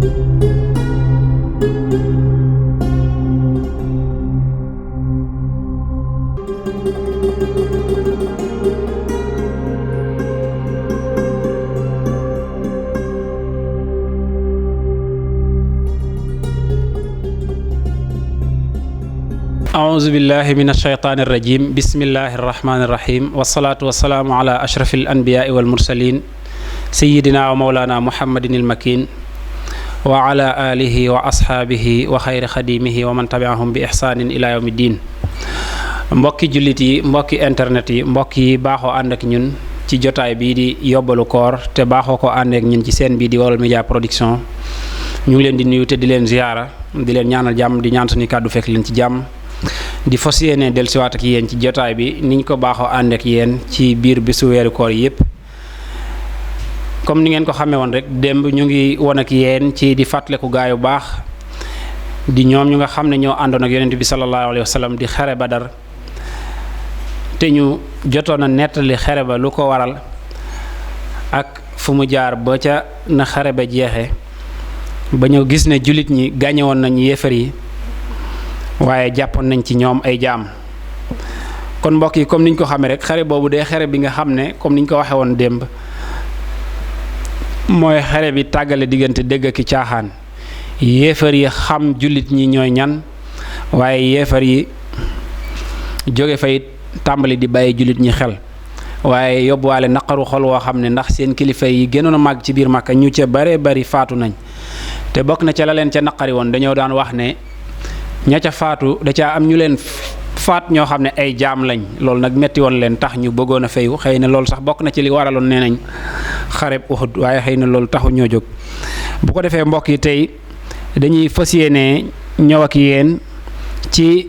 أعوذ بالله من الشيطان الرجيم بسم الله الرحمن الرحيم والصلاة والسلام على أشرف الأنبياء والمرسلين سيدنا ومولانا محمد المكين وعلى آله وأصحابه وخير خديمه ومن تبعهم بإحسان إلى يوم الدين mbokki jullit yi mbokki internet yi mbokk yi baaxoo ànd ak ñun ci jotaay bii di yóbbalu koor te baaxoo ko ànd ak ñun ci seen bii di Baol Média Production ñu ngi leen di nuyu te di leen ziyaara di leen ñaanal jàmm di ñaan suñu kàddu fekk leen ci jàmm di fas yéene dellusiwaat ak yéen ci jotaay bi niñ ko baaxoo ànd ak yéen ci biir bisu weeru koor yépp comme ni ngeen ko xamee woon rek démb ñu ngi won ak yéen ci di fàttaliku gaay yu baax di ñoom ñu nga xam ne ñoo àndoon ak yonent bi sallallahu alayhi wa sallam di xare Badar te ñu jotoon a nettali xare ba lu ko waral ak fu mu jaar ba ca na xare ba jeexe ba ñu gis ne jullit ñi gàññe woon nañu yéefar yi waaye jàppoon nañ ci ñoom ay jaam kon mbokk yi comme niñ ko xamee rek xare boobu dee xare bi nga xam ne comme niñ ko waxee woon démb mooy xare bi tàggale diggante dëgg ak caaxaan yéefar yi xam jullit ñi ñooy ñan waaye yéefar yi jóge fay tàmbali di bàyyi jullit ñi xel waaye yóbbuwaale naqaru xol woo xam ne ndax seen kilifa yi gënoon a màgg ci biir Màkka ñu ca bare bari faatu nañ te bokk na ca la leen ca naqari woon dañoo daan wax ne ña ca faatu da caa am ñu leen faat ñoo xam ne ay jaam lañ loolu nag metti woon leen tax ñu bëggoon a fayu xëy na loolu sax bokk na ci li waraloon nee nañ xareb Uhud waaye xëy na loolu taxu ñoo jóg bu ko defee mbokk yi tey dañuy fas yéene ñëw ak yéen ci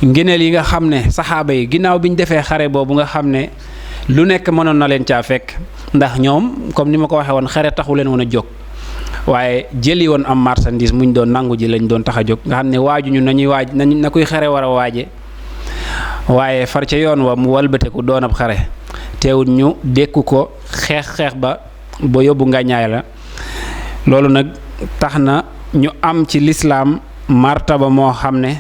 ngëneel yi nga xam ne saxaaba yi ginnaaw bi ñu defee xare boobu nga xam ne lu nekk mënoon na leen caa fekk ndax ñoom comme ni ma ko waxee woon xare taxu leen woon a jóg waaye jëli woon am marchandise muñ doon nangu ji lañ doon tax a jóg nga xam ne waajuñu nañuy waaj na kuy xare war a waaje waaye far ca yoon wa mu walbateku doon ab xare teewul ñu dékku ko xeex ba yóbbu ngàññaay la loolu nag tax na ñu am ci lislaam martaba moo xam ne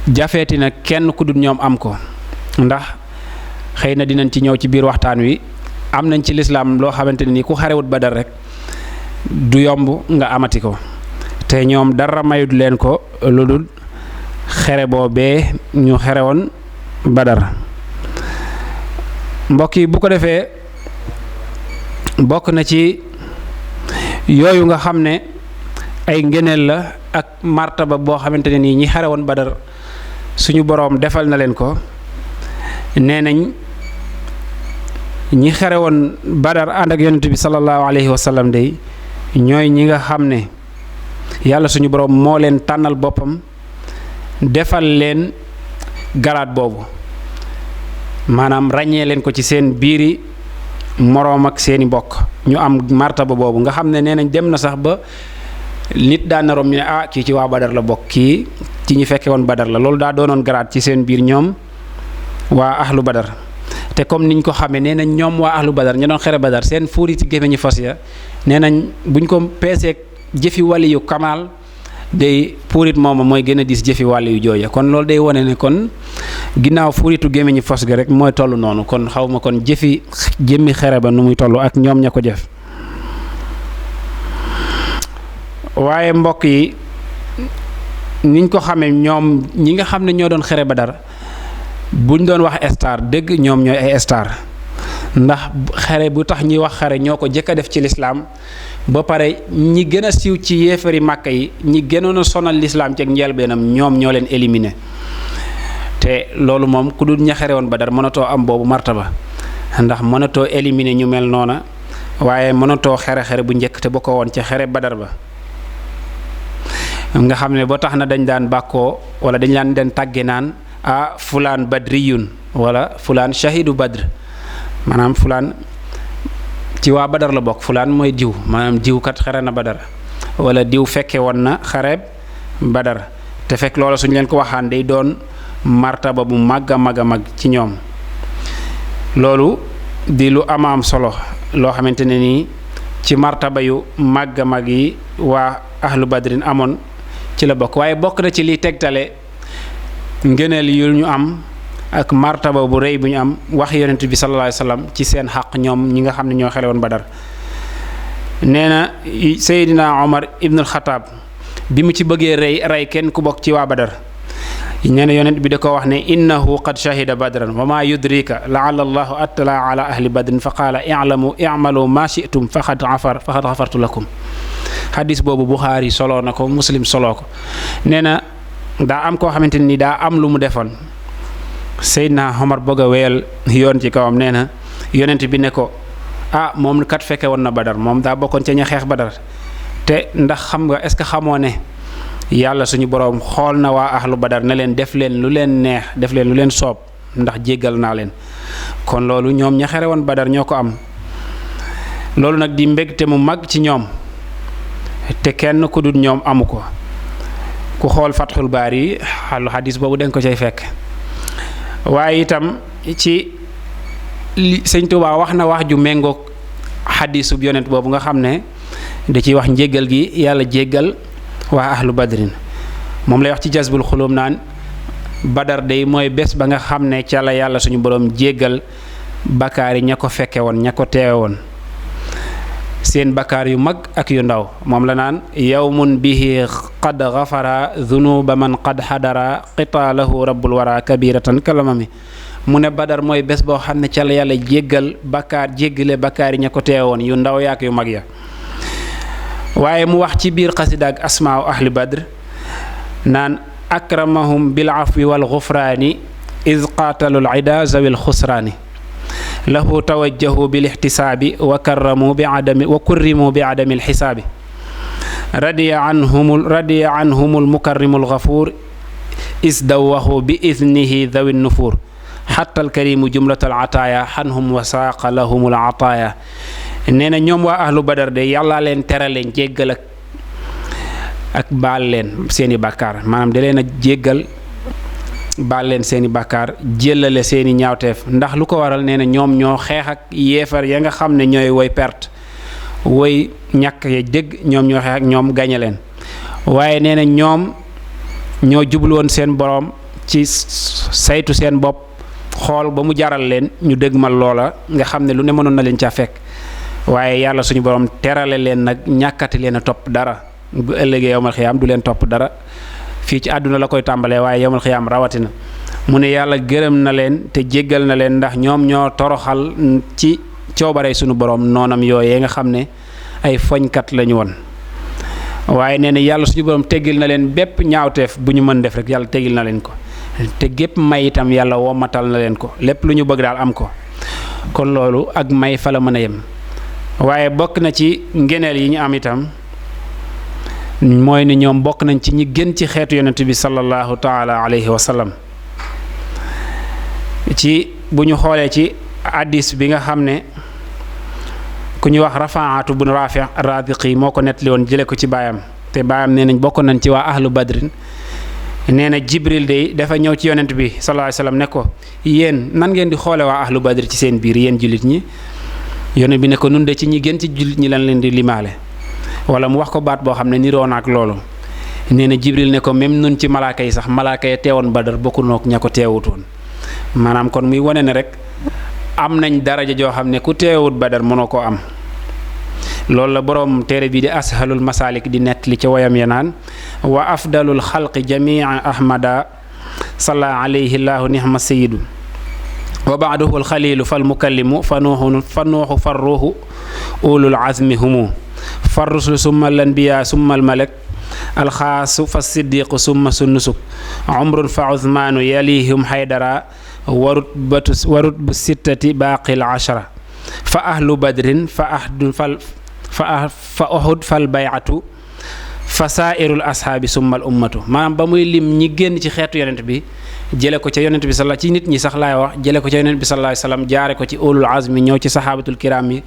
jafeeti na kenn ku dul ñoom am ko ndax xëy na dinañ ci ñëw ci biir waxtaan wi am nañ ci lislaam loo xamante ne ni ku xarewut Badar rek du yomb nga amati ko te ñoom dara mayut leen ko lu dul xere boobee ñu xere woon Badar mbokk yi bu ko defee bokk na ci yooyu nga xam ne ay ngëneel la ak martaba boo xamante ne nii ñi xare woon Badar suñu boroom defal na leen ko nee nañ ñi xare woon Badar ànd ak yonent bi sallallahu alayhi wa sallam day ñooy ñi nga xam ne yàlla suñu boroom moo leen tànnal boppam defal leen garaat boobu maanaam ràññee leen ko ci seen biiri moroom ak seeni mbokk ñu am martaba boobu nga xam ne nee nañ dem na sax ba nit daa naroom ñu ne kii ci waa Badar la bokk kii ci ñi fekke woon Badar la loolu daa doonoon garaat ci seen biir ñoom waa ahlu Badar te comme niñ ko xamee nee nañ ñoom waa ahlu Badar ñu doon xere Badar seen fuuri ci gémmiñu fas ya nee nañ buñ ko peeseeg jëfi wàlli yu kamaal day puurit mooma mooy gën a diis jëfi wàlli yu jooja kon loolu day wone ne kon ginnaaw fuuritu gémmiñu fas ga rek mooy toll noonu kon xaw ma kon jëmmi xere ba nu muy toll ak ñoom ña ko jëf waaye mbokk yi niñ ko xamee ñoom ñi nga xam ne ñoo doon xere Badar buñ doon wax star dëgg ñoom ñooy ay star ndax xare bu tax ñuy wax xare ñoo ko jëkk a def ci lislaam ba pare ñi gën a siiw ci yéefari Màkka yi ñi gënoon a sonal lislaam ci ak njëlbeenam ñoom ñoo leen éliminé te loolu moom ku dul ña xare woon Badar mënatoo am boobu martaba ndax mënatoo éliminé ñu mel noona waaye mënatoo xere bu njëkk te ba ko woon ca xare Badar ba nga xam ne ba tax na dañ daan bàkkoo wala dañ daan den tàgge naan fulaan badriyun wala fulaan shahidu badr maanaam fulaan ci waa Badar la bokk fulaan mooy diw maanaam diw kat xare na Badar wala diw fekke woon na xareeb Badar te fekk loola suñ leen ko waxaan day doon martaba bu màgg a mag ci ñoom loolu di lu am solo loo xamante ne nii ci martaba yu màgg mag yi waa ahlu badrin amoon ci la bokk. waaye bokk na ci liy tegtale ngëneel yu ñu am ak martaba bu rëy bu ñu am wax yonent bi sallallahu alayhi wasallam ci seen xaq ñoom ñi nga xam ne ñoo xele woon Badar. nee na Seydina Omar ibnul Xataab bi mu ci bëggee rey kenn ku bokk ci waa Badar nee na yonent bi da ko wax ne innahu qad shahida badran wa ma yudrika laala allahu attala ala ahli badrin fa qaala i'malu ma shi'tum faqad ghafartu lakum. xadis boobu Buxaari soloo na ko, Muslim soloo ko. nee na daa am koo xamante ni daa am lu mu defoon Seydina Omar bëgg a wéyal yoon ci kawam. nee na yonent bi ne ko moom kat fekke woon na Badar, moom daa bokkoon ca ña xeex Badar, te ndax xam nga est-ce que xamoo ne yàlla suñu boroom xool na waa ahlu Badar ne leen def leen lu leen neex, def leen lu leen soob ndax jéggal naa leen. kon loolu ñoom ña xere woon Badar ñoo ko am. loolu nag di mbégte mu mag ci ñoom te kenn ku dul ñoom amu ko. ku xool Fathul Baari xalu xadis boobu den ko cay fekk. waaye itam ci Sëñ Tuubaa wax na wax ju méngoog xadisub yonent boobu nga xam ne da ciy wax njéggal gi yàlla jéggal waa ahlu badrin. moom lay wax ci Jazbul Xulub naan Badar day mooy bés ba nga xam ne ca la yàlla suñu boroom jéggal bakkaar yi ña ko fekke woon, ña ko teewe woon, seen bakkaar yu mag ak yu ndaw. moom la naan yawmun bihi qad ghafara dhunuba man qad hadara qitaalahu rabbul wara kabiratan kalamami. mu ne Badar mooy bés boo xam ne ca la yàlla jéggale bakkaar yi ña ko teewe woon yu ndaw yaak yu mag ya. waaye mu wax ci biir xasida ak asmaa'u ahli badr naan akramahum bil afwi wal ghufraani iz qaatalul ida zawil xusraani lahu tawajjahu bil ihtisaabi wa kurrimu bi adami alxisaabi radiya anhumul mukarrimul ghafuur iz dawwahu bi idnihi dhawin nufuur xatta alkarimu jumlatal ataaya xanhum wa saaqa lahumul ataaya. nee na ñoom waa ahlu Badar de yàlla leen terale jéggal ak baal leen seeni bàkkaar, maanaam da leen a jéggal baal leen seeni bàkkaar, jéllale seeni ñaawteef. ndax lu ko waral nee na ñoom ñoo xeex ak yéefar ya nga xam ne ñooy woy perte, woy ñàkk ya dégg, ñoom ñoo xeex ak ñoom gañe leen. waaye nee na ñoom ñoo jublu woon seen boroom ci saytu seen bopp, xool ba mu jaral leen ñu dëgmal loola nga xam ne lu ne mënoon na leen caa fekk. waaye yàlla suñu borom terale leen nag ñàkkati leen a topp dara. bu ëllëgee yowmal xiyaam du leen topp dara. fii ci àdduna la koy tàmbalee waaye yowmal xiyaam rawatina. mu ne yàlla gërëm na leen te jéggal na leen ndax ñoom ñoo toroxal ci coobarey suñu borom noonam yooyee nga xam ne ay foñkat lañu woon. waaye nee na yàlla suñu borom teggil na leen bépp ñaawteef bu ñu mën def rek yàlla teggil na leen ko. te gépp may itam yàlla womatal na leen ko, lépp lu ñu bëgg daal am ko. kon loolu ak may fa la mën a yem. waaye bokk na ci ngeneel yi ñu am itam mooy ni ñoom bokk nañ ci ñi gën ci xeetu yonent bi sallallahu taala alayhi wa sallam. ci bu ñu xoolee ci hadiis bi nga xam ne ku ñuy wax Rafaatu bun Raafi Raadiqi moo ko nettali woon jële ko ci baayam, te baayam nee nañ bokk nañ ci waa ahlu badrin. nee na Jibril de dafa ñëw ci yonent bi sallallahu alayhi wa sallam ne ko yéen nan ngeen di xoole waa ahlu badri ci seen biir yéen jullit ñi. yonent bi ne ko nun de ci ñi gën ci jullit ñi lan leen di limaale. wala mu wax ko baat boo xam ne niroo na ak loolu. nee na Jibril ne ko même nun ci malaaka yi sax malaaka ya teewoon Badar bokku noog ña ko teewutoon. maanaam kon muy wane ne rek am nañ daraja joo xam ne ku teewut Badar mënoo koo am. loolu la boroom téere bi di ashalul masalik di nettali ca woyam ya naan wa afdalul xalqi jamia ahmada salla alayhi llahu nihma sayidu wa baaduhu alxalilu fal mukallimu fa nuuxu farruuxu ulul azmi humu fa ruslu summa al anbiya summa al malak alxaasu fa siddiqu summa sunnusuk umrun fa uthmaanu yalihum haydara wa rutbu sittati baaqil ashara fa ahlu badrin fa uhud fal bayatu fa saairul ashaabi summal ummatu. maanaam ba muy lim ñi génn ci xeetu yonent bi jële ko ca yonent bi sala ci nit ñi sax laay wax jële ko ca yonent bi sallallahu alayhi wasallam jaare ko ci ulul azmi ñëw ci saxaabatul kiram yi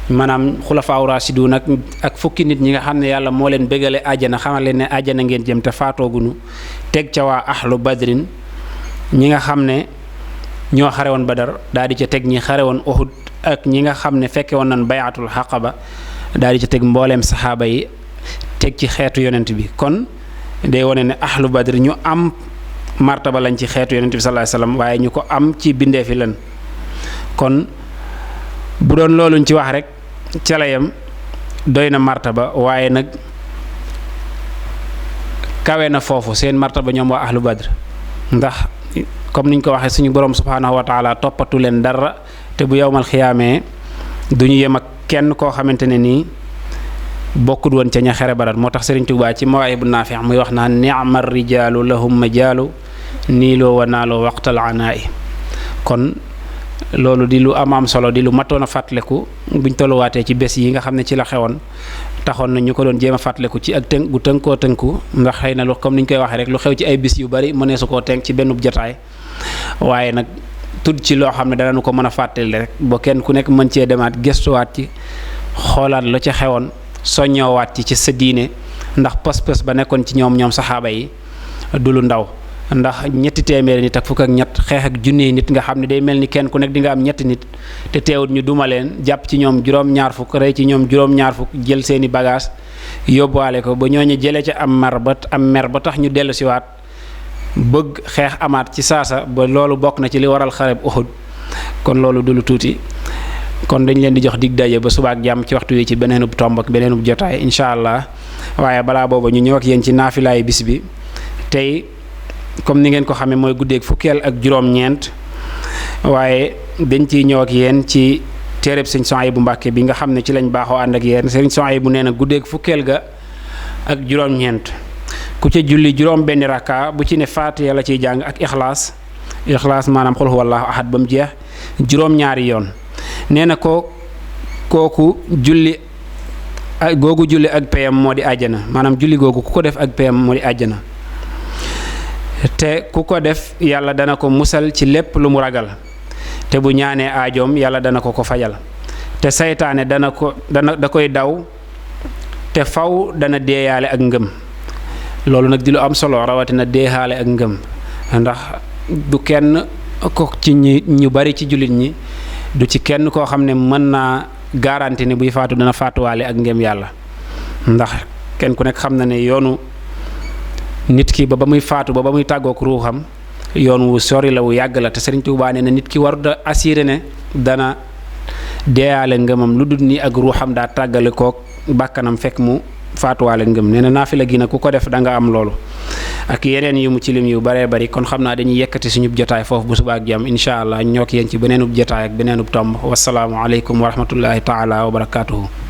maanaam xulafaaw raasiduun ak fukki nit ñi nga xam ne yàlla moo leen bégale àjjana xamal leen ne àjjana ngeen jëm te faatoogunu teg ca waa ahlu badrin ñi nga xam ne ñoo xare woon Badar daal di ca teg ñi xare woon Uhud ak ñi nga xam ne fekke woon nañ bayatul xaqaba daal di ci teg mbooleem saxaaba yi teg ci xeetu yonent bi kon day wane ne ahlu badr ñu am martaba lañ ci xeetu yonent bi sallallahu alayhi wasallam waaye ñu ko am ci bindeefi lan kon bu doon looluñ ci wax rek ca la yam doy na martaba waaye nag kawe na foofu seen martaba ñoom waa ahlu badr ndax comme niñ ko waxee suñu borom subhaanahu wa taala toppatu leen dara te bu yowmal xiyaamee du ñu yem ak kenn koo xamante ne nii bokkut woon ca ña xere Badar moo tax Sëriñ Tuubaa ci Mawaahibu Naafi' muy wax naan ni'mar rijaalu lahum majaalu niiloo wa naaloo waqtal anaa'i kon loolu di lu am solo di lu matoon a fàttaliku buñ tolluwaatee ci bés yi nga xam ne ci la xewoon taxoon na ñu ko doon jéem a fàttaliku ci ak tënk gu tënku ndax xëy na lu comme ni ñu koy waxee rek lu xew ci ay bis yu bari mënee su koo tënk ci benn jotaay waaye nag tudd ci loo xam ne danañu ko mën a fàttali rek ba kenn ku nekk mën cee demaat gëstuwaat ci xoolaat la ca xewoon soññoowaat ci sa diine ndax pas-pas ba nekkoon ci ñoom saxaaba yi du lu ndaw. ndax ñetti téeméeri nit ak fukk ak ñett xeex ak junni nit nga xam ne day mel ni kenn ku nekk di nga am ñetti nit te teewut ñu duma leen jàpp ci ñoom juróom-ñaar fukk rey ci ñoom juróom-ñaar fukk jël seeni bagage yóbbuwaale ko ba ñooñu jëlee ca am mer ba tax ñu dellu siwaat bëgg xeex amaat ci saasa ba loolu bokk na ci li waral xareb Uhud kon loolu du lu tuuti kon dañ leen di jox dig daje ba suba ak jàmm ci waxtu wi ci beneenub tomb ak beneenub jotaay incha allah waaye balaa booba ñu ñëw ak yéen ci naafilaay bis bi tey comme ni ngeen ko xamee mooy guddeeg fukkeel ak juróom-ñeent waaye dañ ciy ñëw ak yéen ci téereb sëñ Souhaïbou Mbacké bi nga xam ne ci lañ baaxoo ànd ak yéen sëñ Souhaïbou nee na guddeeg fukkeel ga ak juróom-ñeent ku ca julli juróom benn rakka bu ci ne Faatiha la ciy jàng ak ixlaas maanaam xul huwallaahu ahad ba mu jeex juróom-ñaari yoon nee na kooku julli googu julli ak payam moo di àjjana maanaam julli googu ku ko def ak payam moo di àjjana te ku ko def yàlla dana ko musal ci lépp lu mu ragal te bu ñaanee aajoom yàlla dana ko fajal te saytaane da koy daw te faw dana deeyaale ak ngëm loolu nag di lu am solo rawatina deeyaale ak ngëm ndax du kenn ko ci ñu bari ci jullit ñi du ci kenn koo xam ne mën naa garanti ne buy faatu dana faatuwaale ak ngëm yàlla ndax kenn ku nekk xam na ne yoonu nit ki ba muy faatu ba muy tàggook ruuxam yoon wu sori la wu yàgg la te Sëriñ Tuubaa nee na nit ki warut a assuré ne dana deeyaale ngëmam lu dul ni ak ruuxam daa tàggale kook bàkkanam fekk mu faatuwaale ngëm nee na naafila gi nag ku ko def da nga am loolu ak yeneen yu mu ci lim yu baree bari kon xam naa dañuy yekkati suñu jotaay foofu bu subaa ak jàmm incha allah ñoo ko yéen ci beneenub jotaay ak beneenub tomb wasalaamu aleykum wa rahmatullahi taala wa barakaatuhu